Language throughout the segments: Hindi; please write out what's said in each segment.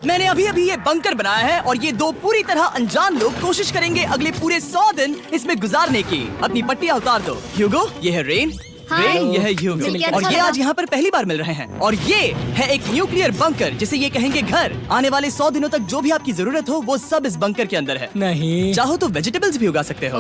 मैंने अभी अभी ये बंकर बनाया है और ये दो पूरी तरह अनजान लोग कोशिश करेंगे अगले पूरे 100 दिन इसमें गुजारने की। अपनी पट्टियां उतार दो। ह्यूगो, ये है रेन। रेन, ये है ह्यूगो। और ये आज यहाँ पर पहली बार मिल रहे हैं। और ये है एक न्यूक्लियर बंकर जिसे ये कहेंगे घर। आने वाले 100 दिनों तक जो भी आपकी जरूरत हो वो सब इस बंकर के अंदर है। नहीं, चाहो तो वेजिटेबल्स भी उगा सकते हो।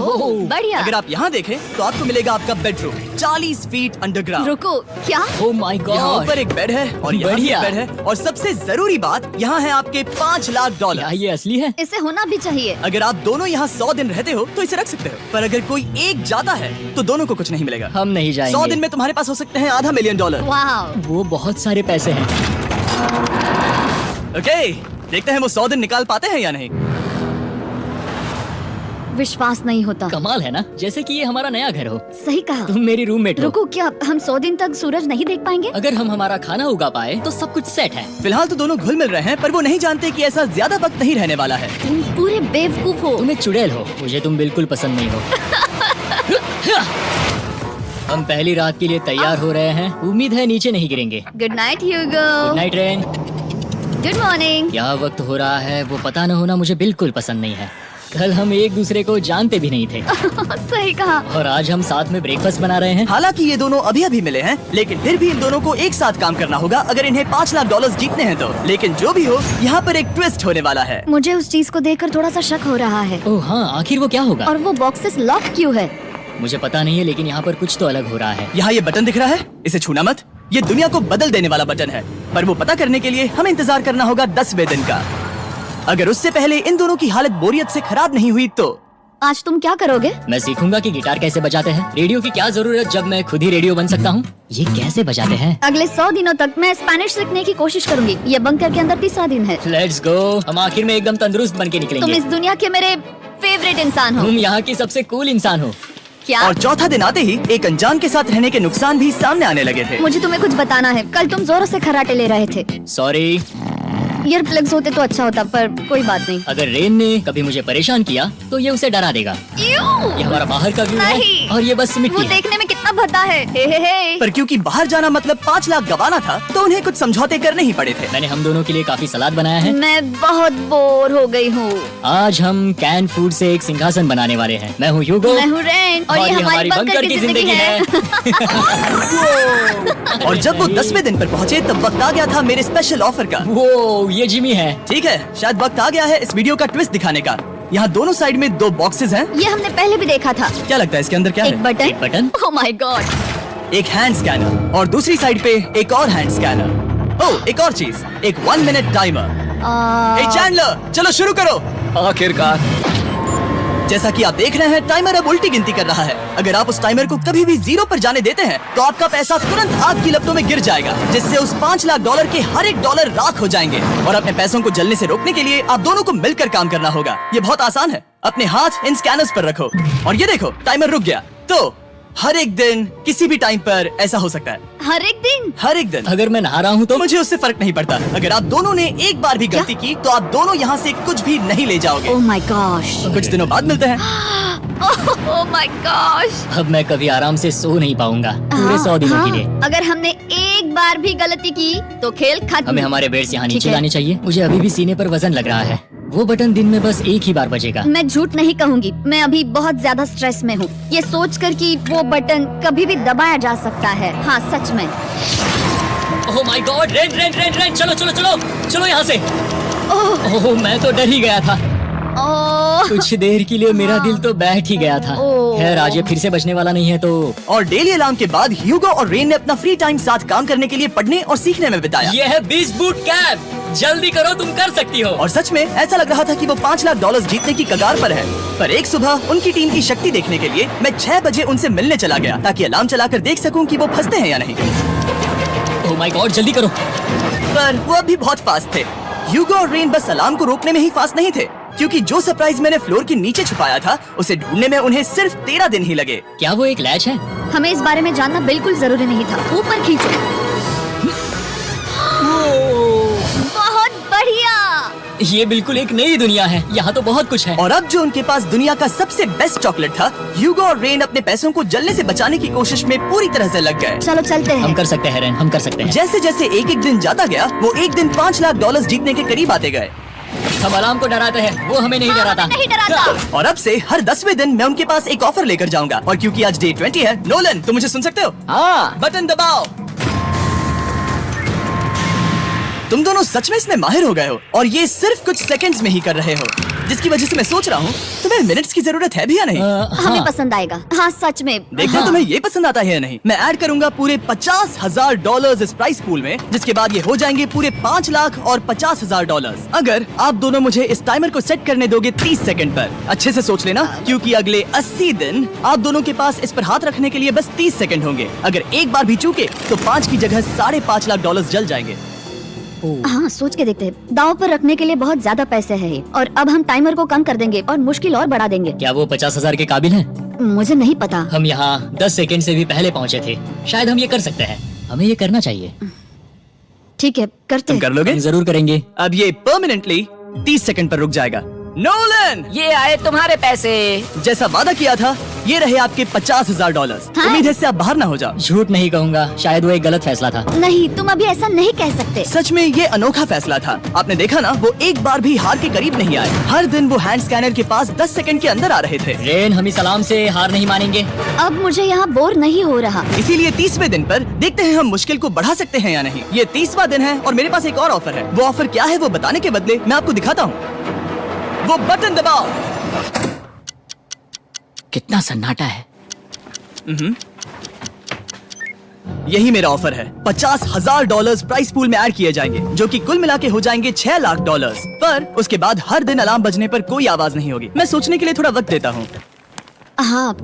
बढ़िया। अगर आप यहाँ देखें तो आपको मिलेगा आपका बेडरूम 40 फीट अंडरग्राउंड। रुको, क्या? ओह माय यहाँ गॉड, ऊपर एक बेड है और यहाँ भी एक बढ़िया। बेड है। और सबसे जरूरी बात, यहाँ है आपके $5 लाख। क्या ये असली है? इसे होना भी चाहिए। अगर आप दोनों यहाँ 100 दिन रहते हो तो इसे रख सकते हो, पर अगर कोई एक जाता है तो दोनों को कुछ नहीं मिलेगा। हम नहीं जाएंगे। 100 दिन में तुम्हारे पास हो सकते हैं $500 मिलियन। वाह, वो बहुत सारे पैसे हैं। ओके, देखते हैं वो 100 दिन निकाल पाते हैं या नहीं। विश्वास नहीं होता। कमाल है ना, जैसे कि ये हमारा नया घर हो। सही कहा। तुम मेरी रूममेट हो। रुको, क्या हम 100 दिन तक सूरज नहीं देख पाएंगे? अगर हम हमारा खाना उगा पाए तो सब कुछ सेट है। फिलहाल तो दोनों घुल मिल रहे हैं, पर वो नहीं जानते कि ऐसा ज्यादा वक्त नहीं रहने वाला है। तुम पूरे बेवकूफ हो। तुम एक चुड़ैल हो, मुझे तुम बिल्कुल पसंद नहीं हो। हम पहली रात के लिए तैयार हो रहे हैं। उम्मीद है नीचे नहीं गिरेंगे। Good night Hugo. Good night Ren. Good morning. क्या वक्त हो रहा है वो पता न होना मुझे बिल्कुल पसंद नहीं है। कल हम एक दूसरे को जानते भी नहीं थे सही कहा। और आज हम साथ में ब्रेकफास्ट बना रहे हैं। हालांकि ये दोनों अभी अभी मिले हैं, लेकिन फिर भी इन दोनों को एक साथ काम करना होगा अगर इन्हें $5 लाख जीतने हैं तो। लेकिन जो भी हो, यहाँ पर एक ट्विस्ट होने वाला है। मुझे उस चीज को देखकर थोड़ा सा शक हो रहा है। ओह हाँ, आखिर वो क्या होगा? और वो बॉक्सेस लॉक क्यों है? मुझे पता नहीं है, लेकिन यहाँ पर कुछ तो अलग हो रहा है। यहाँ ये बटन दिख रहा है, इसे छूना मत। ये दुनिया को बदल देने वाला बटन है, पर वो पता करने के लिए हमें इंतजार करना होगा 10वें दिन का। अगर उससे पहले इन दोनों की हालत बोरियत से खराब नहीं हुई तो। आज तुम क्या करोगे? मैं सीखूंगा कि गिटार कैसे बजाते हैं। रेडियो की क्या जरूरत जब मैं खुद ही रेडियो बन सकता हूँ। ये कैसे बजाते हैं? अगले 100 दिनों तक मैं स्पेनिश सीखने की कोशिश करूंगी। ये बंकर के अंदर 3रा दिन है। Let's go. हम आखिर में एकदम तंदुरुस्त बन के तुम निकलेंगे। इस दुनिया के मेरे फेवरेट इंसान हो। तुम यहाँ की सबसे कूल इंसान हो। क्या? और चौथा दिन आते ही एक अनजान के साथ रहने के नुकसान भी सामने आने लगे थे। मुझे तुम्हें कुछ बताना है। कल तुम जोरों से खर्राटे ले रहे थे। सॉरी। ईयर प्लग्स होते तो अच्छा होता, पर कोई बात नहीं। अगर रेन ने कभी मुझे परेशान किया तो ये उसे डरा देगा। ये हमारा बाहर का व्यू है नहीं। और ये बस मिट्टी वो है। देखने में कितना भद्दा है। हे। पर क्योंकि बाहर जाना मतलब 5 लाख गवाना था, तो उन्हें कुछ समझौते करने ही पड़े थे। मैंने हम दोनों के लिए काफी सलाद बनाया है। मैं बहुत बोर हो गई हूँ। आज हम कैन फूड से एक सिंहासन बनाने वाले हैं। मैं हूँ ह्यूगो। मैं हूँ रेन और ये हमारी बंकर की जिंदगी है। और जब वो 10वें दिन पर पहुँचे तब वक्त आ गया था मेरे स्पेशल ऑफर का। वो ये जिमी है। ठीक है, शायद वक्त आ गया है इस वीडियो का ट्विस्ट दिखाने का। यहाँ दोनों साइड में 2 बॉक्सेस हैं। ये हमने पहले भी देखा था। क्या लगता है इसके अंदर क्या एक है? बटन। एक बटन? Oh my God. एक हैंड स्कैनर और दूसरी साइड पे एक और हैंड स्कैनर। ओह, एक और चीज, एक 1 मिनट टाइमर। ए चैंडलर, चलो शुरू करो। आखिरकार। जैसा कि आप देख रहे हैं, टाइमर अब उल्टी गिनती कर रहा है। अगर आप उस टाइमर को कभी भी 0 पर जाने देते हैं तो आपका पैसा तुरंत आग की लपटों में गिर जाएगा, जिससे उस $5 लाख के हर एक डॉलर राख हो जाएंगे। और अपने पैसों को जलने से रोकने के लिए आप दोनों को मिलकर काम करना होगा। ये बहुत आसान है। अपने हाथ इन स्कैनर्स पर रखो और ये देखो, टाइमर रुक गया। तो हर एक दिन किसी भी टाइम पर ऐसा हो सकता है। हर एक दिन? हर एक दिन। अगर मैं नहा रहा हूँ तो मुझे उससे फर्क नहीं पड़ता। अगर आप दोनों ने एक बार भी गलती की तो आप दोनों यहाँ से कुछ भी नहीं ले जाओगे। Oh my gosh. कुछ दिनों बाद मिलते हैं। Oh my gosh. अब मैं कभी आराम से सो नहीं पाऊंगा पूरे 100 दिनों के लिए। अगर हमने एक बार भी गलती की तो खेल खत्म। हमें हमारे बेड से यहाँ ठीक नीचे है। लाने चाहिए। मुझे अभी भी सीने पर वजन लग रहा है। वो बटन दिन में बस एक ही बार बजेगा। मैं झूठ नहीं कहूँगी, मैं अभी बहुत ज्यादा स्ट्रेस में हूँ। ये सोचकर कि वो बटन कभी भी दबाया जा सकता है। हाँ, सच में। ओह my God, rain rain rain rain, चलो चलो चलो चलो यहाँ से। ओह ओह, मैं तो डर ही गया था। ओह। कुछ देर के लिए मेरा दिल तो बैठ ही गया था। ओह। खैर, आज ये फिर से बचने वाला नहीं है तो। और डेली अलार्म के बाद ह्यूगो और रेन ने अपना फ्री टाइम साथ काम करने के लिए पढ़ने और सीखने में बिताया। ये है 20 बूट कैप। जल्दी करो, तुम कर सकती हो। और सच में ऐसा लग रहा था कि वो $5 लाख जीतने की कगार पर है। पर एक सुबह उनकी टीम की शक्ति देखने के लिए मैं 6 बजे उनसे मिलने चला गया, ताकि अलार्म चलाकर देख सकूं कि वो फंसते हैं या नहीं। ओह माय गॉड, जल्दी करो। पर वो अभी बहुत फास्ट थे। ह्यूगो और रेन बस अलार्म को रोकने में ही फास्ट नहीं थे, क्योंकि जो सरप्राइज मैंने फ्लोर के नीचे छुपाया था उसे ढूंढने में उन्हें सिर्फ 13 दिन ही लगे। क्या वो एक लैच है? हमें इस बारे में जानना बिल्कुल जरूरी नहीं था। ऊपर खींचो। बहुत बढ़िया। ये बिल्कुल एक नई दुनिया है, यहाँ तो बहुत कुछ है। और अब जो उनके पास दुनिया का सबसे बेस्ट चॉकलेट था, ह्यूगो और रेन अपने पैसों को जलने से बचाने की कोशिश में पूरी तरह से लग गए। चलो चलते हम हैं। कर सकते हैं रेन, हम कर सकते हैं। जैसे जैसे एक एक दिन जाता गया, वो एक दिन $5 लाख जीतने के करीब आते गए। हम अलार्म को डराते हैं, वो हमें नहीं डराता। नहीं डराता। और अब से हर 10वें दिन मैं उनके पास एक ऑफर लेकर जाऊंगा। और क्योंकि आज डे 20 है, नोलन तुम मुझे सुन सकते हो? हाँ, बटन दबाओ। तुम दोनों सच में इसमें माहिर हो गए हो और ये सिर्फ कुछ सेकंड्स में ही कर रहे हो, जिसकी वजह से मैं सोच रहा हूँ तुम्हें मिनट्स की जरूरत है भी या नहीं। हमें पसंद आएगा। हाँ सच में। देखना हाँ। तुम्हें ये पसंद आता है या नहीं। मैं ऐड करूंगा पूरे $50,000 इस प्राइस पूल में, जिसके बाद ये हो जाएंगे पूरे $5 लाख और $50,000 अगर आप दोनों मुझे इस टाइमर को सेट करने दोगे 30 सेकंड पर। अच्छे से सोच लेना, क्योंकि अगले 80 दिन आप दोनों के पास इस पर हाथ रखने के लिए बस 30 सेकंड होंगे। अगर एक बार भी चूके तो 5 की जगह $5.5 लाख जल जाएंगे। हाँ सोच के देखते हैं। दांव पर रखने के लिए बहुत ज्यादा पैसे है और अब हम टाइमर को कम कर देंगे और मुश्किल और बढ़ा देंगे। क्या वो 50,000 के काबिल हैं? मुझे नहीं पता। हम यहाँ 10 सेकंड से भी पहले पहुँचे थे। शायद हम ये कर सकते हैं, हमें ये करना चाहिए। ठीक है करते तुम हैं। कर लोगे? हम जरूर करेंगे। अब ये परमानेंटली 30 सेकंड पर रुक जाएगा। नोलन, ये आए तुम्हारे पैसे। जैसा वादा किया था, ये रहे आपके $50,000। हाँ। उम्मीद है इससे आप बाहर ना हो जाओ। झूठ नहीं कहूँगा, शायद वो एक गलत फैसला था। नहीं तुम अभी ऐसा नहीं कह सकते। सच में ये अनोखा फैसला था। आपने देखा ना, वो एक बार भी हार के करीब नहीं आए। हर दिन वो हैंड स्कैनर के पास 10 सेकंड के अंदर आ रहे थे। रेन, हम इस अलार्म से हार नहीं मानेंगे। अब मुझे यहाँ बोर नहीं हो रहा। इसीलिए 30वें दिन पर देखते हैं हम मुश्किल को बढ़ा सकते हैं या नहीं। ये 30वां दिन है और मेरे पास एक और ऑफर है। वो ऑफर क्या है वो बताने के बदले मैं आपको दिखाता हूँ। वो बटन दबाओ। कितना सन्नाटा है। यही मेरा ऑफर है। $50,000 प्राइस पूल में ऐड किए जाएंगे, जो कि कुल मिला के हो जाएंगे $6 लाख। पर उसके बाद हर दिन अलार्म बजने पर कोई आवाज नहीं होगी। मैं सोचने के लिए थोड़ा वक्त देता हूँ। हाँ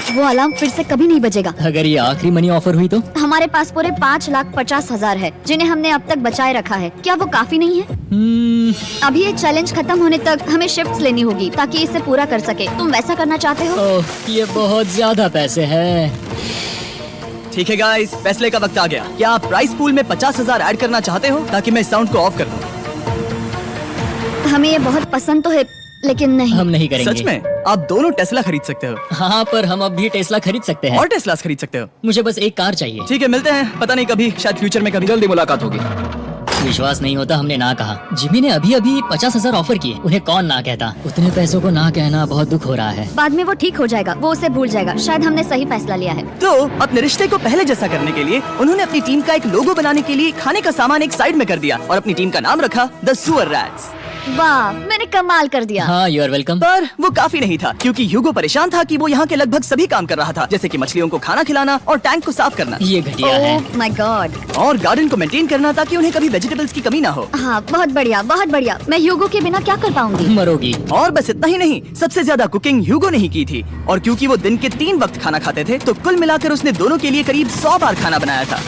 वो अलार्म फिर से कभी नहीं बजेगा। अगर ये आखिरी मनी ऑफर हुई तो? हमारे पास पूरे $5,50,000 है, जिन्हें हमने अब तक बचाए रखा है। क्या वो काफी नहीं है? अभी ये चैलेंज खत्म होने तक हमें शिफ्ट्स लेनी होगी ताकि इसे पूरा कर सके। तुम वैसा करना चाहते हो? ओह, ये बहुत ज्यादा पैसे हैं। ठीक है गाइस, फैसले का वक्त आ गया। क्या आप प्राइस पूल में 50,000 ऐड करना चाहते हो ताकि मैं साउंड को ऑफ कर दूं? हमें ये बहुत पसंद तो है, लेकिन नहीं। हम नहीं करेंगे। सच में? आप दोनों टेस्ला खरीद सकते हो। हाँ, पर हम अब भी टेस्ला खरीद सकते हैं। और टेस्लास खरीद सकते हो। मुझे बस एक कार चाहिए। ठीक है, मिलते हैं। पता नहीं कभी, शायद फ्यूचर में कभी जल्दी मुलाकात होगी। विश्वास नहीं होता, हमने ना कहा। जिमी ने अभी अभी 50,000 ऑफर किए, उन्हें कौन ना कहता। उतने पैसों को ना कहना बहुत दुख हो रहा है। बाद में वो ठीक हो जाएगा, वो उसे भूल जाएगा। शायद हमने सही फैसला लिया है। तो अपने रिश्ते को पहले जैसा करने के लिए उन्होंने अपनी टीम का एक लोगो बनाने के लिए खाने का सामान एक साइड में कर दिया और अपनी टीम का नाम रखा द सुअर रैट्स। वाह, मैंने कमाल कर दिया। हाँ, यू आर वेलकम। पर वो काफी नहीं था, क्योंकि ह्यूगो परेशान था कि वो यहाँ के लगभग सभी काम कर रहा था, जैसे कि मछलियों को खाना खिलाना और टैंक को साफ करना ये घटिया है। ओह माय गॉड। और गार्डन को मेंटेन करना ताकि उन्हें कभी वेजिटेबल्स की कमी ना हो। हाँ बहुत बढ़िया, बहुत बढ़िया। मैं ह्यूगो के बिना क्या कर पाऊंगी? मरोगी। और बस इतना ही नहीं, सबसे ज्यादा कुकिंग ह्यूगो ने ही की थी। और क्योंकि वो दिन के 3 वक्त खाना खाते थे, तो कुल मिलाकर उसने दोनों के लिए करीब 100 बार खाना बनाया था।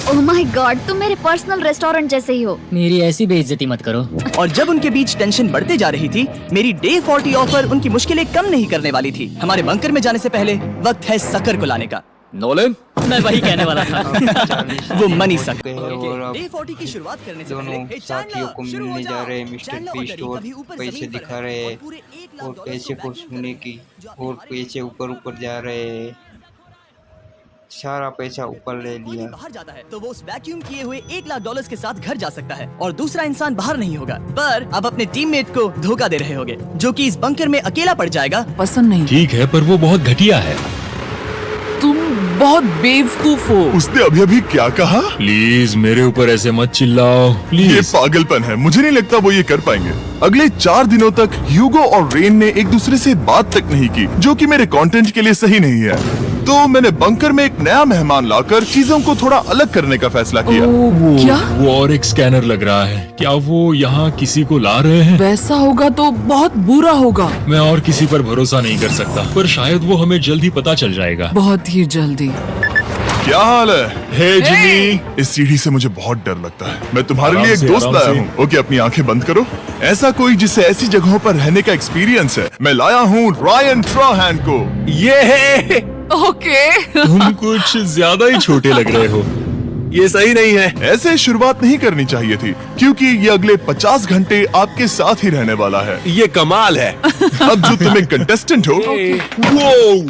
ओह माय गॉड, तुम मेरे पर्सनल रेस्टोरेंट जैसे ही हो। मेरी ऐसी बेइज्जती मत करो। और जब उनके बीच टेंशन बढ़ते जा रही थी, मेरी डे 40 ऑफर उनकी मुश्किलें कम नहीं करने वाली थी। हमारे बंकर में जाने से पहले वक्त है सकर को लाने का। नोलन, मैं वही कहने वाला था। वो मनी सकर। और अब डे 40 की शुरुआत करने से दोनों पहले, साथियों को मिलने जा रहे हैं। मिस्टर बीस्ट और पैसे दिखा रहे हैं और पैसे को छूने की और पैसे ऊपर ऊपर जा रहे हैं। सारा पैसा ऊपर ले लिया। बाहर जाता है तो वो उस वैक्यूम किए हुए $1 लाख के साथ घर जा सकता है और दूसरा इंसान बाहर नहीं होगा। पर अब अपने टीममेट को धोखा दे रहे होगे, जो कि इस बंकर में अकेला पड़ जाएगा। पसंद नहीं। ठीक है, पर वो बहुत घटिया है। तुम बहुत बेवकूफ हो। उसने अभी अभी क्या कहा? प्लीज मेरे ऊपर ऐसे मत चिल्लाओ, ये प्लीज। पागलपन है। मुझे नहीं लगता वो ये कर पाएंगे। अगले 4 दिनों तक ह्यूगो और रेन ने एक दूसरे से बात तक नहीं की, जो कि मेरे कंटेंट के लिए सही नहीं है। तो मैंने बंकर में एक नया मेहमान लाकर चीजों को थोड़ा अलग करने का फैसला किया। क्या वो और एक स्कैनर लग रहा है। क्या वो यहाँ किसी को ला रहे हैं? वैसा होगा तो बहुत बुरा होगा। मैं और किसी पर भरोसा नहीं कर सकता, पर शायद वो हमें जल्द ही पता चल जाएगा। बहुत ही जल्दी। क्या हाल है? हे जिमी, इस सीढ़ी से मुझे बहुत डर लगता है। मैं तुम्हारे आराम लिए एक से, दोस्त आराम लाया से। हूँ। ओके, अपनी आंखें बंद करो। ऐसा कोई जिससे ऐसी जगहों पर रहने का एक्सपीरियंस है। मैं लाया हूँ रायन ट्राहैन को। ये है ओके। तुम कुछ ज्यादा ही छोटे लग रहे हो। ये सही नहीं है। ऐसे शुरुआत नहीं करनी चाहिए थी, क्योंकि ये अगले 50 घंटे आपके साथ ही रहने वाला है। ये कमाल है। अब जो तुम एक कंटेस्टेंट हो, वो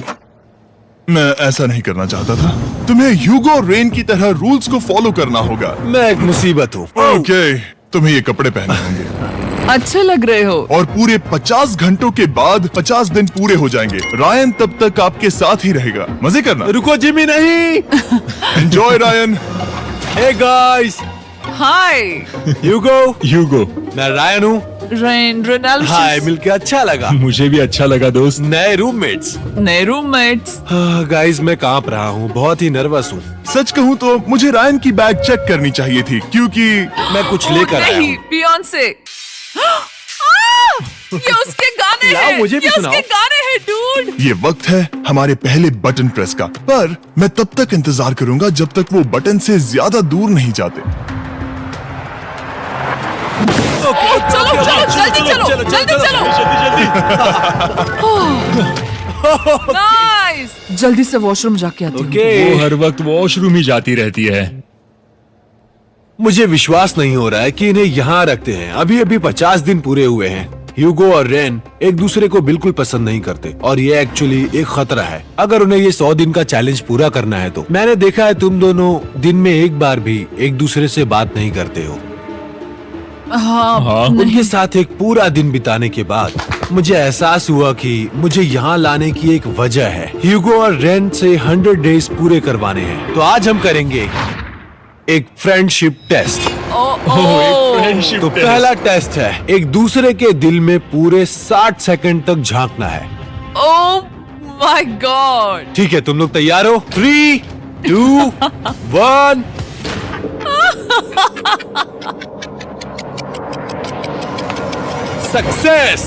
मैं ऐसा नहीं करना चाहता था। तुम्हें ह्यूगो और रेन की तरह रूल्स को फॉलो करना होगा। मैं एक मुसीबत हूँ। ओके, तुम्हें ये कपड़े पहनने होंगे अच्छे लग रहे हो। और पूरे 50 घंटों के बाद 50 दिन पूरे हो जाएंगे। रायन तब तक आपके साथ ही रहेगा। मजे करना। रुको जिमी, नहीं। Enjoy Ryan. हे गाइस, हाय ह्यूगो। मैं रायन हूँ। रेनल्ड। हाय, मिलके अच्छा लगा। मुझे भी अच्छा लगा दोस्त। नए रूममेट्स। नए रूममेट्स। गाइस, मैं कांप रहा हूँ, बहुत ही नर्वस हूँ। सच कहूँ तो मुझे रायन की बैग चेक करनी चाहिए थी, क्योंकि मैं कुछ लेकर आया नहीं, हूँ। बियॉन्से। ये उसके गाने लाओ, हैं। मुझे भी ये सुनाओ। उसके गाने हैं डूड। ये वक्त है हमारे पहले बटन प्रेस का। पर मैं तब तक इंतजार करूंगा जब तक वो बटन से ज्यादा दूर नहीं जाते। चलो जल्दी नाइस। जल्दी से वॉशरूम जाके आती हूँ। वो हर वक्त वॉशरूम ही जाती रहती है। मुझे विश्वास नहीं हो रहा है कि इन्हें यहाँ रखते हैं। अभी अभी 50 दिन पूरे हुए हैं। ह्यूगो और रेन एक दूसरे को बिल्कुल पसंद नहीं करते और ये एक्चुअली एक खतरा है। अगर उन्हें ये 100 दिन का चैलेंज पूरा करना है तो। मैंने देखा है तुम दोनों दिन में एक बार भी एक दूसरे से बात नहीं करते हो। हाँ, उनके साथ एक पूरा दिन बिताने के बाद मुझे एहसास हुआ कि मुझे यहाँ लाने की एक वजह है। ह्यूगो और रेन से 100 डेज पूरे करवाने हैं। तो आज हम करेंगे एक फ्रेंडशिप टेस्ट। तो पहला टेस्ट है, एक दूसरे के दिल में पूरे 60 सेकंड तक झांकना है। ओह माय गॉड। ठीक है, तुम लोग तैयार हो? 3, 2, 1। सक्सेस।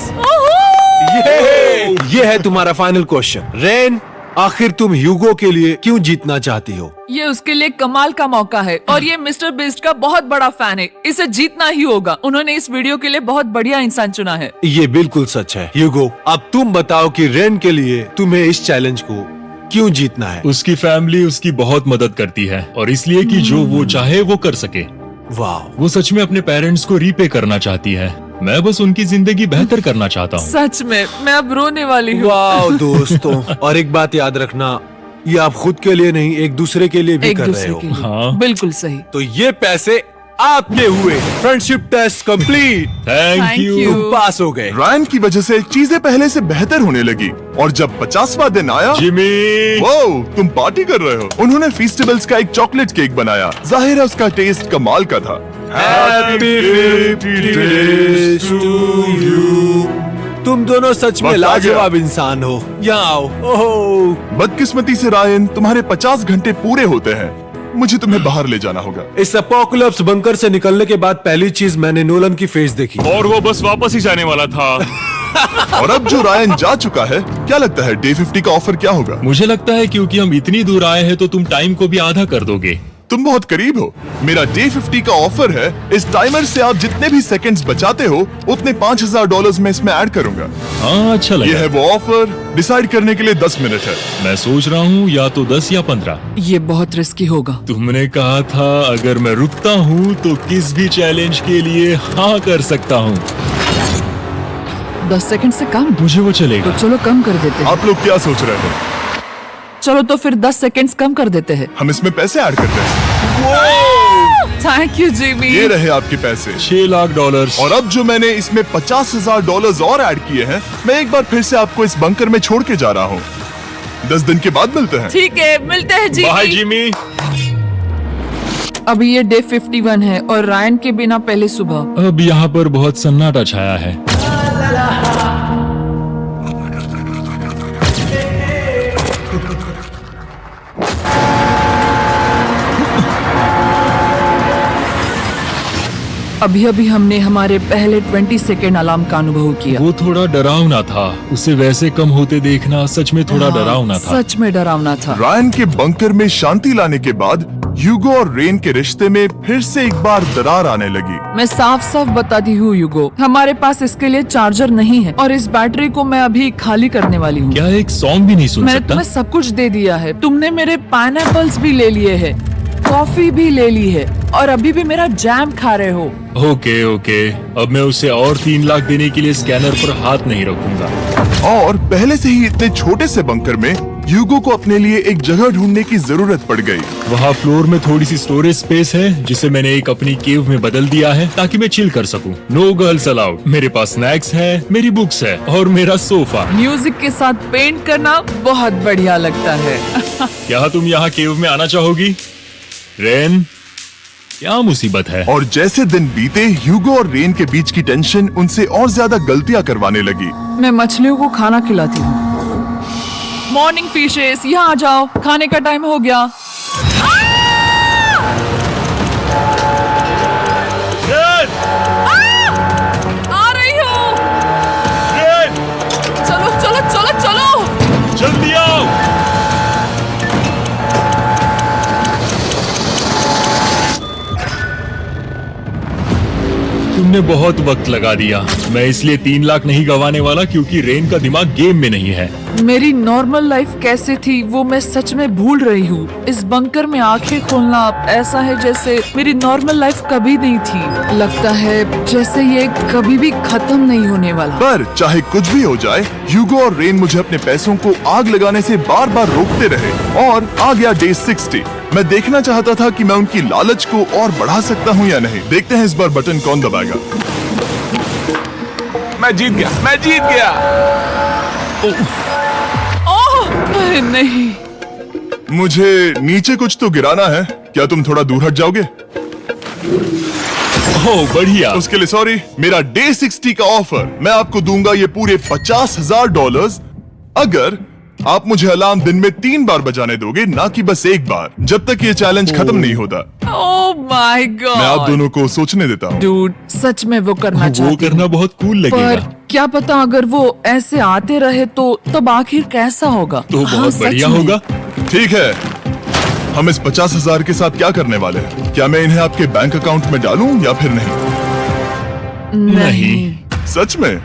ये है तुम्हारा फाइनल क्वेश्चन। रेन, आखिर तुम ह्यूगो के लिए क्यों जीतना चाहती हो? ये उसके लिए कमाल का मौका है और ये मिस्टर बीस्ट का बहुत बड़ा फैन है। इसे जीतना ही होगा। उन्होंने इस वीडियो के लिए बहुत बढ़िया इंसान चुना है। ये बिल्कुल सच है। ह्यूगो, अब तुम बताओ कि रेन के लिए तुम्हें इस चैलेंज को क्यों जीतना है? उसकी फैमिली उसकी बहुत मदद करती है और इसलिए कि जो वो चाहे वो कर सके। वाह, वो सच में अपने पेरेंट्स को रीपे करना चाहती है। मैं बस उनकी जिंदगी बेहतर करना चाहता हूँ। सच में मैं अब रोने वाली हूँ। वाह दोस्तों, और एक बात याद रखना, ये आप खुद के लिए नहीं, एक दूसरे के लिए भी एक कर रहे दूसरे हो। के लिए। हाँ। बिल्कुल सही। तो ये पैसे आपके हुए। Friendship test complete. Thank Thank you. you। तुम पास हो गए। रायन की वजह से चीजें पहले से बेहतर होने लगी और जब 50वां दिन आया, जिमी। वो तुम पार्टी कर रहे हो। उन्होंने फेस्टिवल्स का एक चॉकलेट केक बनाया। जाहिर है उसका टेस्ट कमाल का था। Happy 50 days to you। तुम दोनों सच में वक्त आ गया। लाजवाब इंसान हो। यहाँ आओ। ओहो, बदकिस्मती से रायन, तुम्हारे 50 घंटे पूरे होते हैं। मुझे तुम्हें बाहर ले जाना होगा। इस अपोकलिप्स बंकर से निकलने के बाद पहली चीज मैंने नोलन की फेस देखी। और वो बस वापस ही जाने वाला था। और अब जो रायन जा चुका है, क्या लगता है डे 50 का ऑफर क्या होगा? मुझे लगता है क्योंकि हम इतनी दूर आए हैं तो तुम टाइम को भी आधा कर दोगे। तुम बहुत करीब हो। मेरा डे 50 का ऑफर है, इस टाइमर से आप जितने भी सेकंड्स बचाते हो उतने $5000 मैं इसमें ऐड करूंगा। हाँ, अच्छा ये लगा। है वो ऑफर। डिसाइड करने के लिए 10 मिनट है। मैं सोच रहा हूँ या तो 10 या 15। ये बहुत रिस्की होगा। तुमने कहा था अगर मैं रुकता हूँ तो किस भी चैलेंज के लिए हाँ कर सकता हूँ। 10 सेकंड से कम? मुझे वो चलेगा। तो चलो कम कर देते हैं। आप लोग क्या सोच रहे हो? चलो तो फिर 10 सेकंड्स कम कर देते हैं। हम इसमें पैसे ऐड करते हैं। Thank you Jimmy. ये रहे आपके पैसे। $6 लाख। और अब जो मैंने इसमें $50,000 और ऐड किए हैं, मैं एक बार फिर से आपको इस बंकर में छोड़ के जा रहा हूँ। 10 दिन के बाद मिलते हैं। ठीक है, मिलते हैं बाय जिमी। जिमी। अभी ये डे 51 है और रायन के बिना पहले सुबह। अब यहाँ पर बहुत सन्नाटा छाया है। अभी अभी हमने हमारे पहले 20 सेकेंड अलार्म का अनुभव किया। वो थोड़ा डरावना था। उसे वैसे कम होते देखना सच में थोड़ा डरावना था। सच में डरावना था। रायन के बंकर में शांति लाने के बाद ह्यूगो और रेन के रिश्ते में फिर से एक बार दरार आने लगी। मैं साफ साफ बताती हूँ ह्यूगो, हमारे पास इसके लिए चार्जर नहीं है और इस बैटरी को मैं अभी खाली करने वाली हूँ। क्या एक सॉन्ग भी नहीं सुन मैंने सकता? तुम्हें सब कुछ दे दिया है। तुमने मेरे पाइनएप्पल्स भी ले लिए हैं। कॉफी भी ले ली है और अभी भी मेरा जैम खा रहे हो। ओके ओके, अब मैं उसे और 3 लाख देने के लिए स्कैनर पर हाथ नहीं रखूंगा। और पहले से ही इतने छोटे से बंकर में ह्यूगो को अपने लिए एक जगह ढूंढने की जरूरत पड़ गई। वहाँ फ्लोर में थोड़ी सी स्टोरेज स्पेस है जिसे मैंने एक अपनी केव में बदल दिया है ताकि मैं चिल कर सकूं। No girls allowed. मेरे पास स्नैक्स है, मेरी बुक्स है और मेरा सोफा। म्यूजिक के साथ पेंट करना बहुत बढ़िया लगता है। क्या तुम यहाँ केव में आना चाहोगी? रेन, क्या मुसीबत है? और जैसे दिन बीते ह्यूगो और रेन के बीच की टेंशन उनसे और ज्यादा गलतियां करवाने लगी। मैं मछलियों को खाना खिलाती हूँ। मॉर्निंग फिशेस, यहाँ आ जाओ, खाने का टाइम हो गया। रेन! आ रही हूँ। रेन! चलो चलो चलो चलो। जल्दी आओ! तुमने बहुत वक्त लगा दिया। मैं इसलिए 3 लाख नहीं गंवाने वाला क्योंकि रेन का दिमाग गेम में नहीं है। मेरी नॉर्मल लाइफ कैसे थी वो मैं सच में भूल रही हूँ। इस बंकर में आंखें खोलना ऐसा है जैसे मेरी नॉर्मल लाइफ कभी नहीं थी। लगता है जैसे ये कभी भी खत्म नहीं होने वाला। पर चाहे कुछ भी हो जाए, ह्यूगो और रेन मुझे अपने पैसों को आग लगाने से बार बार रोकते रहे। और आ गया डे 60। मैं देखना चाहता था कि मैं उनकी लालच को और बढ़ा सकता हूँ या नहीं। देखते हैं इस बार बटन कौन दबाएगा। मैं जीत गया, मैं जीत गया। ओह नहीं, मुझे नीचे कुछ तो गिराना है। क्या तुम थोड़ा दूर हट जाओगे? ओह बढ़िया। उसके लिए सॉरी। मेरा डे 60 का ऑफर मैं आपको दूंगा ये पूरे $50,000 अगर आप मुझे अलार्म दिन में 3 बार बजाने दोगे, ना कि बस 1 बार, जब तक ये चैलेंज खत्म नहीं होता। ओह माय गॉड। मैं आप दोनों को सोचने देता हूँ। डूड, सच में वो करना वो चाहती हूँ। करना बहुत कूल लगेगा। पर क्या पता अगर वो ऐसे आते रहे तो तब आखिर कैसा होगा? तो हाँ, बहुत सच बढ़िया में। होगा। ठीक है, हम इस 50,000 के साथ क्या करने वाले हैं? क्या मैं इन्हें आपके बैंक अकाउंट में डालूं या फिर नहीं? नहीं। सच में?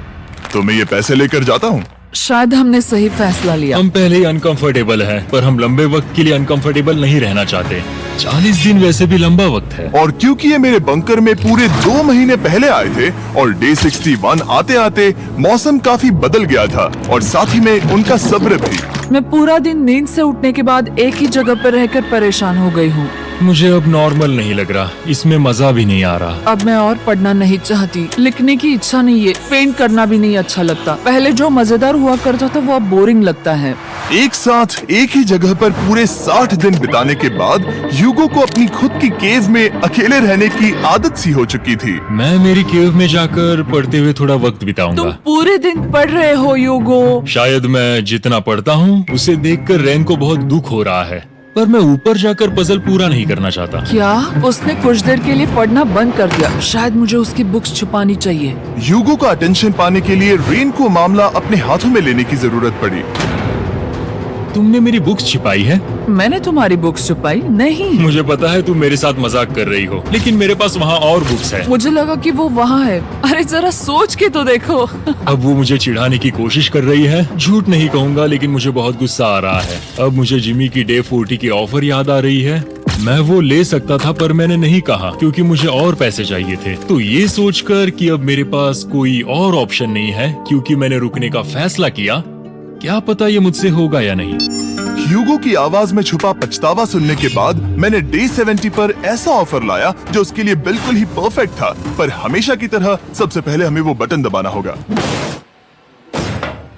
तो मैं ये पैसे लेकर जाता हूँ। शायद हमने सही फैसला लिया। हम पहले ही अनकंफर्टेबल हैं, पर हम लंबे वक्त के लिए अनकंफर्टेबल नहीं रहना चाहते। 40 दिन वैसे भी लंबा वक्त है। और क्योंकि ये मेरे बंकर में पूरे 2 महीने पहले आए थे और डे 61 आते आते मौसम काफी बदल गया था और साथ ही में उनका सब्र भी। मैं पूरा दिन नींद से उठने के बाद एक ही जगह पर रहकर परेशान हो गई हूँ। मुझे अब नॉर्मल नहीं लग रहा, इसमें मजा भी नहीं आ रहा। अब मैं और पढ़ना नहीं चाहती, लिखने की इच्छा नहीं है, पेंट करना भी नहीं अच्छा लगता। पहले जो मजेदार हुआ करता था वो अब बोरिंग लगता है। एक साथ एक ही जगह पर पूरे 60 दिन बिताने के बाद ह्यूगो को अपनी खुद की केव में अकेले रहने की आदत सी हो चुकी थी। मैं मेरी केव में जाकर पढ़ते हुए थोड़ा वक्त तुम बिताऊंगा। पूरे दिन पढ़ रहे हो ह्यूगो। शायद मैं जितना पढ़ता हूँ उसे देखकर रेन को बहुत दुख हो रहा है, पर मैं ऊपर जाकर पजल पूरा नहीं करना चाहता। क्या उसने कुछ देर के लिए पढ़ना बंद कर दिया? शायद मुझे उसकी बुक्स छुपानी चाहिए। ह्यूगो का अटेंशन पाने के लिए रेन को मामला अपने हाथों में लेने की जरूरत पड़ी। तुमने मेरी बुक्स छिपाई है? मैंने तुम्हारी बुक्स छुपाई नहीं। मुझे पता है तुम मेरे साथ मजाक कर रही हो, लेकिन मेरे पास वहाँ और बुक्स है। मुझे लगा कि वो वहाँ है। अरे जरा सोच के तो देखो। अब वो मुझे चिढ़ाने की कोशिश कर रही है। झूठ नहीं कहूँगा, लेकिन मुझे बहुत गुस्सा आ रहा है। अब मुझे जिमी की डे 40 की ऑफर याद आ रही है। मैं वो ले सकता था पर मैंने नहीं कहा क्योंकि मुझे और पैसे चाहिए थे। तो ये सोचकर कि अब मेरे पास कोई और ऑप्शन नहीं है क्योंकि मैंने रुकने का फैसला किया, क्या पता ये मुझसे होगा या नहीं। ह्यूगो की आवाज में छुपा पछतावा सुनने के बाद मैंने डे 70 पर ऐसा ऑफर लाया जो उसके लिए बिल्कुल ही परफेक्ट था। पर हमेशा की तरह सबसे पहले हमें वो बटन दबाना होगा।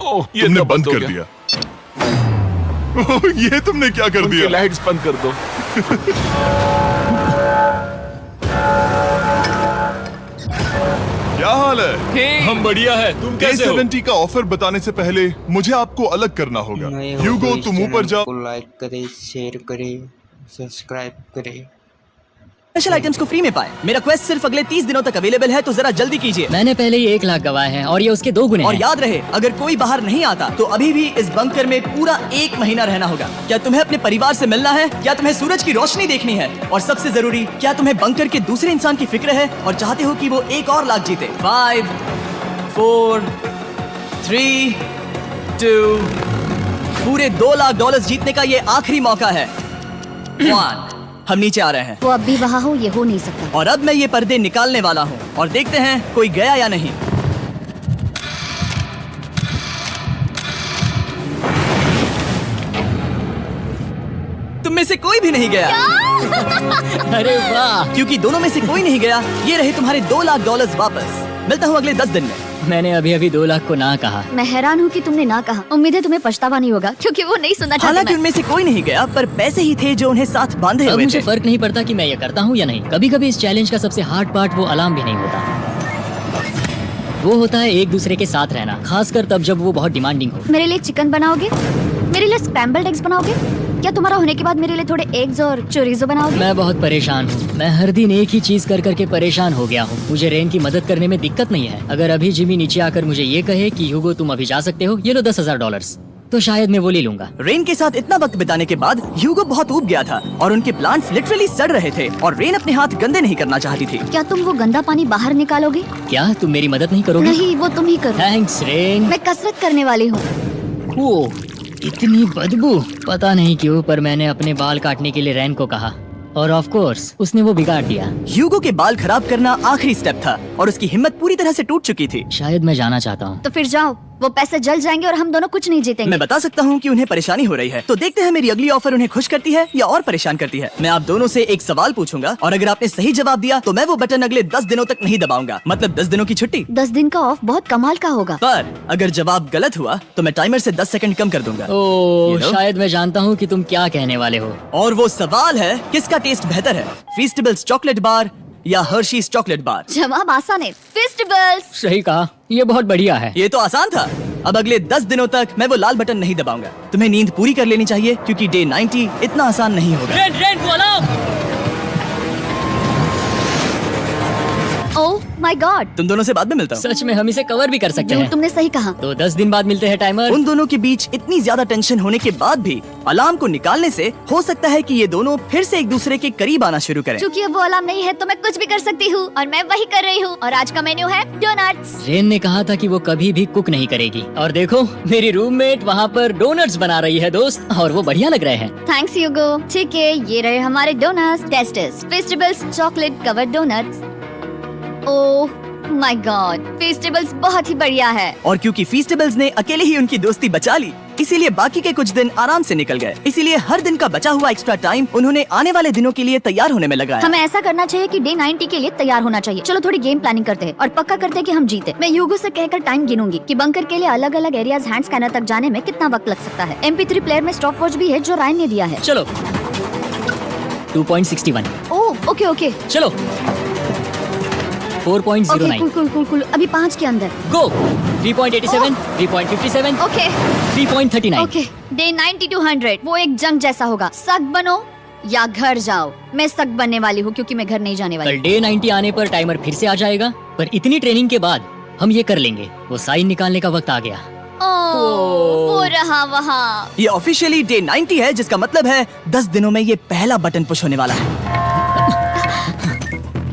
ओह, ये तुमने तो बंद हो कर गया। दिया। ओह, ये तुमने क्या कर उनकी दिया? लाइट्स बंद कर दो। क्या हाल है? हे, हम बढ़िया है, तुम डे कैसे हो? 70 का ऑफर बताने से पहले मुझे आपको अलग करना होगा। नए हो ह्यूगो तो इस तुम ऊपर चैनल जाओ। को लाइक करें, शेयर करें, सब्सक्राइब करें। स्पेशल आइटम्स को फ्री में पाए। मेरा क्वेस्ट सिर्फ अगले 30 दिनों तक अवेलेबल है, तो जरा जल्दी कीजिए। मैंने पहले ही 1 लाख गवाए हैं और ये उसके 2 गुने और हैं। याद रहे, अगर कोई बाहर नहीं आता तो अभी भी इस बंकर में पूरा 1 महीना रहना होगा। क्या तुम्हें अपने परिवार से मिलना है? क्या तुम्हें सूरज की रोशनी देखनी है? और सबसे जरूरी, क्या तुम्हें बंकर के दूसरे इंसान की फिक्र है और चाहते हो कि वो एक और लाख जीते? 5, 4, 3, 2, पूरे $2 लाख जीतने का ये आखिरी मौका है। 1, हम नीचे आ रहे हैं वो अब भी वहाँ हो, ये हो नहीं सकता। और अब मैं ये पर्दे निकालने वाला हूँ और देखते हैं कोई गया या नहीं। तुम में से कोई भी नहीं गया। अरे वाह, क्योंकि दोनों में से कोई नहीं गया, ये रहे तुम्हारे $2 लाख वापस। मिलता हूँ अगले 10 दिन में। मैंने अभी अभी 2 लाख को ना कहा। मैं हैरान हूँ कि तुमने ना कहा। उम्मीद है तुम्हें पछतावा नहीं होगा, क्योंकि वो नहीं सुनना चाहता। हालांकि उनमें से कोई नहीं गया, पर पैसे ही थे जो उन्हें साथ बांधे अब हुए मुझे थे। फर्क नहीं पड़ता कि मैं ये करता हूँ या नहीं। कभी कभी इस चैलेंज का सबसे हार्ड पार्ट वो अलार्म भी नहीं होता, वो होता है एक दूसरे के साथ रहना, खासकर तब जब वो बहुत डिमांडिंग हो। मेरे लिए चिकन बनाओगे? मेरे लिए स्क्रैम्बल्ड एग्स बनाओगे? क्या तुम्हारा होने के बाद मेरे लिए थोड़े एग्स और चोरिजो बनाओगे? मैं बहुत परेशान हूँ। मैं हर दिन एक ही चीज कर करके परेशान हो गया हूँ। मुझे रेन की मदद करने में दिक्कत नहीं है। अगर अभी जिमी नीचे आकर मुझे ये कहे कि ह्यूगो तुम अभी जा सकते हो, ये लो $10,000, तो शायद मैं वो ले लूंगा। रेन के साथ इतना वक्त बिताने के बाद ह्यूगो बहुत ऊब गया था और उनके प्लांट्स लिटरली सड़ रहे थे और रेन अपने हाथ गंदे नहीं करना चाहती थी। क्या तुम वो गंदा पानी बाहर निकालोगे? क्या तुम मेरी मदद नहीं करोगे? नहीं, वो तुम ही करो। Thanks rain. मैं कसरत करने वाली हूँ। ओ, इतनी बदबू। पता नहीं क्यों, पर मैंने अपने बाल काटने के लिए रैन को कहा और ऑफ कोर्स उसने वो बिगाड़ दिया। ह्यूगो के बाल खराब करना आखिरी स्टेप था और उसकी हिम्मत पूरी तरह से टूट चुकी थी। शायद मैं जाना चाहता हूँ। तो फिर जाओ, वो पैसे जल जाएंगे और हम दोनों कुछ नहीं जीतेंगे। मैं बता सकता हूँ कि उन्हें परेशानी हो रही है, तो देखते हैं मेरी अगली ऑफर उन्हें खुश करती है या और परेशान करती है। मैं आप दोनों से एक सवाल पूछूंगा और अगर आपने सही जवाब दिया तो मैं वो बटन अगले 10 दिनों तक नहीं दबाऊंगा, मतलब 10 दिनों की छुट्टी। 10 दिन का ऑफ बहुत कमाल का होगा। पर अगर जवाब गलत हुआ तो मैं टाइमर से 10 सेकंड कम कर दूंगा। ओ, You know? शायद मैं जानता हूँ कि तुम क्या कहने वाले हो। और वो सवाल है, किसका टेस्ट बेहतर है, फीस्टेबल्स चॉकलेट बार या हर्शीज चॉकलेट बार? जवाब आसान है, फेस्टिवल्स। सही कहा, ये बहुत बढ़िया है। ये तो आसान था। अब अगले 10 दिनों तक मैं वो लाल बटन नहीं दबाऊंगा। तुम्हें नींद पूरी कर लेनी चाहिए क्योंकि डे 90 इतना आसान नहीं होगा। रेन, रेन को अलार्म। ओह माय गॉड, तुम दोनों से बाद में मिलता हूँ। सच में हम इसे कवर भी कर सकते हैं। तुमने सही कहा। तो 10 दिन बाद मिलते हैं टाइमर। उन दोनों के बीच इतनी ज्यादा टेंशन होने के बाद भी अलार्म को निकालने से हो सकता है कि ये दोनों फिर से एक दूसरे के करीब आना शुरू करें। क्योंकि अब वो अलार्म नहीं है तो मैं कुछ भी कर सकती हूँ और मैं वही कर रही हूँ। और आज का मेन्यू है डोनट्स। रेन ने कहा था कि वो कभी भी कुक नहीं करेगी और देखो मेरी रूममेट वहाँ पर डोनट्स बना रही है दोस्त, और वो बढ़िया लग रहे हैं। Thanks Hugo. ठीक है, ये रहे हमारे donuts. Testers festivals chocolate covered donuts. Oh my God, festivals बहुत ही बढ़िया है। और क्योंकि फीस्टेबल्स ने अकेले ही उनकी दोस्ती बचा ली, इसीलिए बाकी के कुछ दिन आराम से निकल गए। इसीलिए हर दिन का बचा हुआ एक्स्ट्रा टाइम उन्होंने आने वाले दिनों के लिए तैयार होने में लगाया। हमें ऐसा करना चाहिए कि डे 90 के लिए तैयार होना चाहिए। चलो थोड़ी गेम प्लानिंग करते हैं और पक्का करते हैं कि हम जीते। मैं ह्यूगो से कहकर टाइम गिनूंगी कि बंकर के लिए अलग अलग एरियाज हैंड स्कैनर तक जाने में कितना वक्त लग सकता है। MP3 प्लेयर में स्टॉप वॉच भी है जो रायन ने दिया है। चलो 2.61। Oh okay okay 4.09। Cool cool cool cool. अभी 5 के अंदर। गो 3.87, 3.57, ओके 3.39। ओके। डे 90 to 100 वो एक जंग जैसा होगा। सक बनो या घर जाओ। मैं सक बनने वाली हूँ क्योंकि मैं घर नहीं जाने वाली। कल डे 90 आने पर टाइमर फिर से आ जाएगा, पर इतनी ट्रेनिंग के बाद हम ये कर लेंगे। वो साइन निकालने का वक्त आ गया। वो रहा वहाँ। ये ऑफिशियली डे 90 है, जिसका मतलब है 10 दिनों में ये पहला बटन पुश होने वाला है।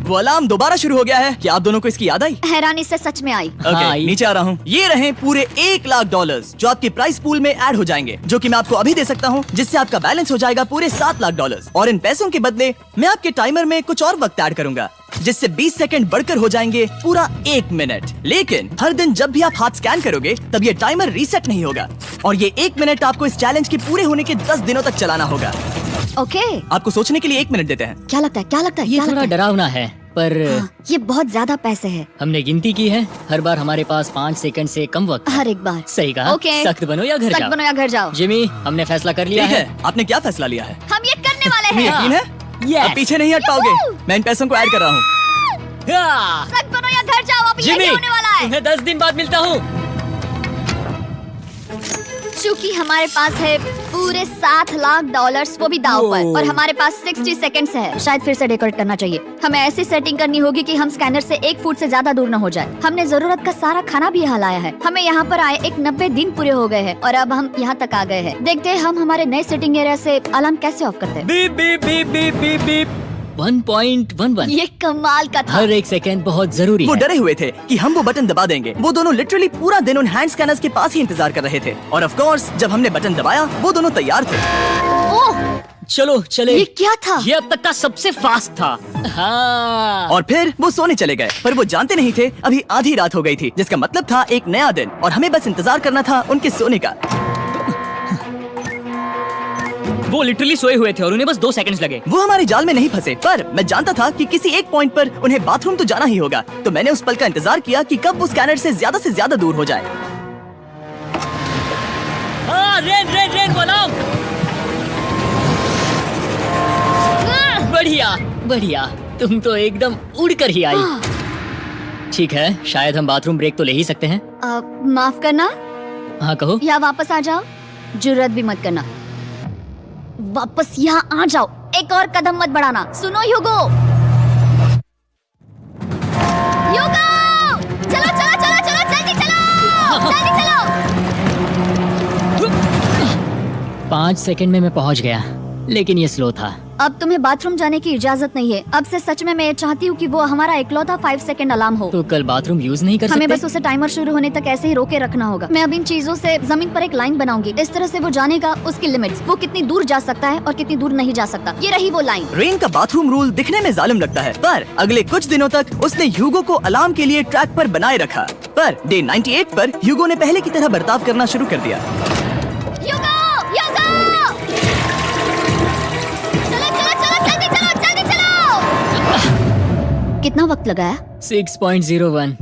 वो अलार्म दोबारा शुरू हो गया है। क्या आप दोनों को इसकी याद आई? हैरानी से सच में आई। ओके, हाँ, नीचे आ रहा हूँ। ये रहे पूरे $1 लाख जो आपके प्राइस पूल में ऐड हो जाएंगे, जो कि मैं आपको अभी दे सकता हूँ, जिससे आपका बैलेंस हो जाएगा पूरे $7 लाख। और इन पैसों के बदले मैं आपके टाइमर में कुछ और वक्त ऐड करूंगा, जिससे 20 सेकंड बढ़कर हो जाएंगे पूरा 1 मिनट। लेकिन हर दिन जब भी आप हाथ स्कैन करोगे तब ये टाइमर रीसेट नहीं होगा और ये 1 मिनट आपको इस चैलेंज के पूरे होने के 10 दिनों तक चलाना होगा। ओके आपको सोचने के लिए 1 मिनट देते हैं। क्या लगता है क्या लगता है ये क्या थोड़ा लगता है? डरावना है, पर हाँ, ये बहुत ज्यादा पैसे है हमने गिनती की है। हर बार हमारे पास 5 सेकंड से कम वक्त है। हर एक बार। सही कहा। ओके। सख्त बनो या घर सख्त जाओ। बनो या घर जाओ। जिमी, हमने फैसला कर लिया ठीक है। है, आपने क्या फैसला लिया है? हम ये करने वाले तुम्हें हैं। यकीन है? Yes. अब पीछे नहीं हट पाओगे। मैं इन पैसों को ऐड कर रहा हूँ। हाँ। सख्त बनो या घर जाओ। अब जिमी, यही होने वाला है। तुम्हें 10 दिन बाद मिलता हूँ। चूंकि हमारे पास है पूरे $7 लाख, वो भी दाव पर, और हमारे पास 60 सेकंड्स है। शायद फिर से डेकोरेट करना चाहिए। हमें ऐसी सेटिंग करनी होगी कि हम स्कैनर से 1 फुट से ज्यादा दूर न हो जाए। हमने जरूरत का सारा खाना भी यहाँ लाया है। हमें यहाँ पर आए 90 दिन पूरे हो गए हैं और अब हम यहाँ तक आ गए हैं। देखते हैं हम हमारे नए सेटिंग एरिया से अलार्म कैसे ऑफ करते हैं। Beep beep beep beep beep beep. 1.11। ये कमाल का था। हर एक सेकंड बहुत जरूरी वो है। डरे हुए थे कि हम वो बटन दबा देंगे। वो दोनों लिटरली पूरा दिन उन हैंड स्कैनर्स के पास ही इंतजार कर रहे थे और ऑफ कोर्स जब हमने बटन दबाया वो दोनों तैयार थे। ओह चलो चले। ये क्या था? ये अब तक का सबसे फास्ट था। हाँ। और फिर वो सोने चले गए, पर वो जानते नहीं थे अभी आधी रात हो गई थी, जिसका मतलब था एक नया दिन, और हमें बस इंतजार करना था उनके सोने का। वो लिटरली सोए हुए थे और उन्हें बस 2 सेकंड्स लगे। वो हमारे जाल में नहीं फंसे, पर मैं जानता था कि किसी एक पॉइंट पर उन्हें बाथरूम तो जाना ही होगा, तो मैंने उस पल का इंतजार किया कि कब वो स्कैनर से ज्यादा दूर हो जाए। हाँ, रेन बनाओ। बढ़िया बढ़िया, तुम तो एकदम उड़कर ही आई। ठीक है, शायद हम बाथरूम ब्रेक तो ले ही सकते हैं। माफ करना, हाँ कहो। या वापस आ जाओ, जुर्रत भी मत करना। वापस यहाँ आ जाओ, एक और कदम मत बढ़ाना। सुनो ह्यूगो, ह्यूगो, चलो चलो चलो चलो, जल्दी चलो, जल्दी चलो। 5 सेकंड में मैं पहुंच गया, लेकिन ये स्लो था। अब तुम्हें बाथरूम जाने की इजाजत नहीं है। अब से सच में मैं चाहती हूँ कि वो हमारा इकलौता 5 सेकंड अलार्म हो। तो कल बाथरूम यूज नहीं कर सकते? हमें बस उसे टाइमर शुरू होने तक ऐसे ही रोके रखना होगा। मैं अब इन चीजों से जमीन पर एक लाइन बनाऊंगी, इस तरह से वो जानेगा उसकी लिमिट्स, वो कितनी दूर जा सकता है और कितनी दूर नहीं जा सकता। ये रही वो लाइन। रेन का बाथरूम रूल दिखने में जालिम लगता है, पर अगले कुछ दिनों तक उसने ह्यूगो को अलार्म के लिए ट्रैक पर बनाए रखा। पर डे 98 पर ह्यूगो ने पहले की तरह बर्ताव करना शुरू कर दिया। ह्यूगो, ह्यूगो! चलो चलो चलो, जल्दी चलो, जल्दी चलो! कितना वक्त लगाया? 6.01।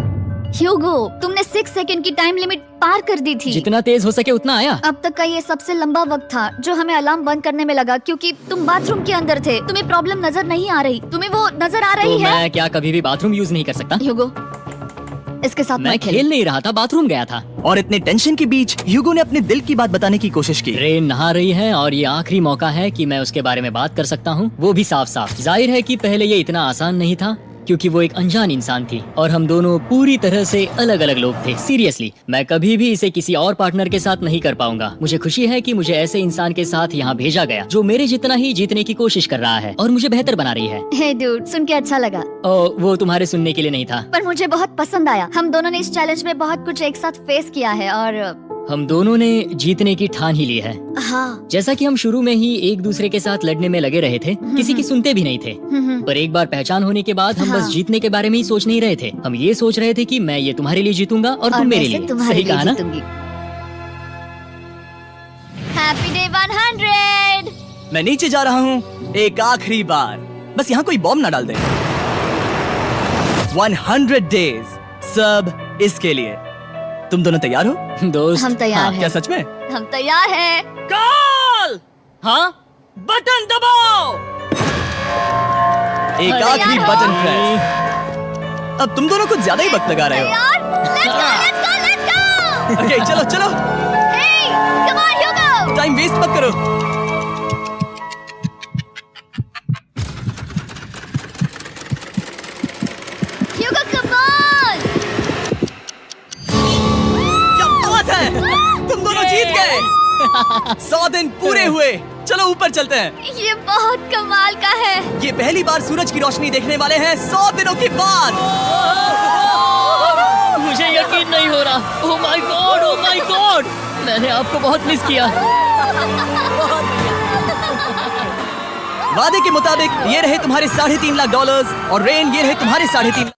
ह्यूगो, तुमने 6 सेकंड की टाइम लिमिट पार कर दी थी। जितना तेज हो सके उतना आया। अब तक का ये सबसे लंबा वक्त था जो हमें अलार्म बंद करने में लगा, क्योंकि तुम बाथरूम के अंदर थे। तुम्हें प्रॉब्लम नजर नहीं आ रही, तुम्हें वो नजर आ रही तो है? मैं क्या कभी भी बाथरूम यूज नहीं कर सकता? ह्यूगो, इसके साथ मैं मत खेलो। खेल नहीं रहा था, बाथरूम गया था। और इतने टेंशन के बीच ह्यूगो ने अपने दिल की बात बताने की कोशिश की। रेन नहा रही है और ये आखिरी मौका है कि मैं उसके बारे में बात कर सकता हूँ, वो भी साफ साफ। जाहिर है कि पहले ये इतना आसान नहीं था, क्योंकि वो एक अनजान इंसान थी और हम दोनों पूरी तरह से अलग अलग लोग थे। सीरियसली, मैं कभी भी इसे किसी और पार्टनर के साथ नहीं कर पाऊंगा। मुझे खुशी है कि मुझे ऐसे इंसान के साथ यहाँ भेजा गया जो मेरे जितना ही जीतने की कोशिश कर रहा है और मुझे बेहतर बना रही है। हे डूड, सुन के अच्छा लगा। वो तुम्हारे सुनने के लिए नहीं था, पर मुझे बहुत पसंद आया। हम दोनों ने इस चैलेंज में बहुत कुछ एक साथ फेस किया है और हम दोनों ने जीतने की ठान ही ली है। हाँ। जैसा कि हम शुरू में ही एक दूसरे के साथ लड़ने में लगे रहे थे, किसी की सुनते भी नहीं थे। पर एक बार पहचान होने के बाद हम हाँ। बस जीतने के बारे में ही सोच नहीं रहे थे। हम ये सोच रहे थे कि मैं ये तुम्हारे लिए जीतूंगा और तुम मेरे लिए। तुम्हारे सही लिए कहा ना? जीतूंगी। Happy day 100। मैं नीचे जा रहा हूँ एक आखिरी बार, बस यहाँ कोई बॉम्ब ना डाल दे। 100 डेज, सब इसके लिए। तुम दोनों तैयार हो? दोस्त, हम तैयार हाँ, हैं। क्या सच में? हम तैयार हैं। कॉल! हाँ, बटन दबाओ। एक अरे आखिरी यार, बटन प्रेस। अब तुम दोनों कुछ ज्यादा ही वक्त लगा रहे हो। तैयार? Let's go, let's go, let's go! Okay, चलो चलो, Hey, come on, Hugo! Time waste मत करो। Hugo, come on! क्या बात है, तुम दोनों जीत गए। 100 दिन पूरे हुए। चलो ऊपर चलते हैं। ये बहुत कमाल का है। ये पहली बार सूरज की रोशनी देखने वाले हैं 100 दिनों के बाद। मुझे यकीन नहीं हो रहा। ओह my God, oh my God, मैंने आपको बहुत मिस किया। वादे के मुताबिक ये रहे तुम्हारे $3.5 लाख और रेन ये रहे तुम्हारे 3.5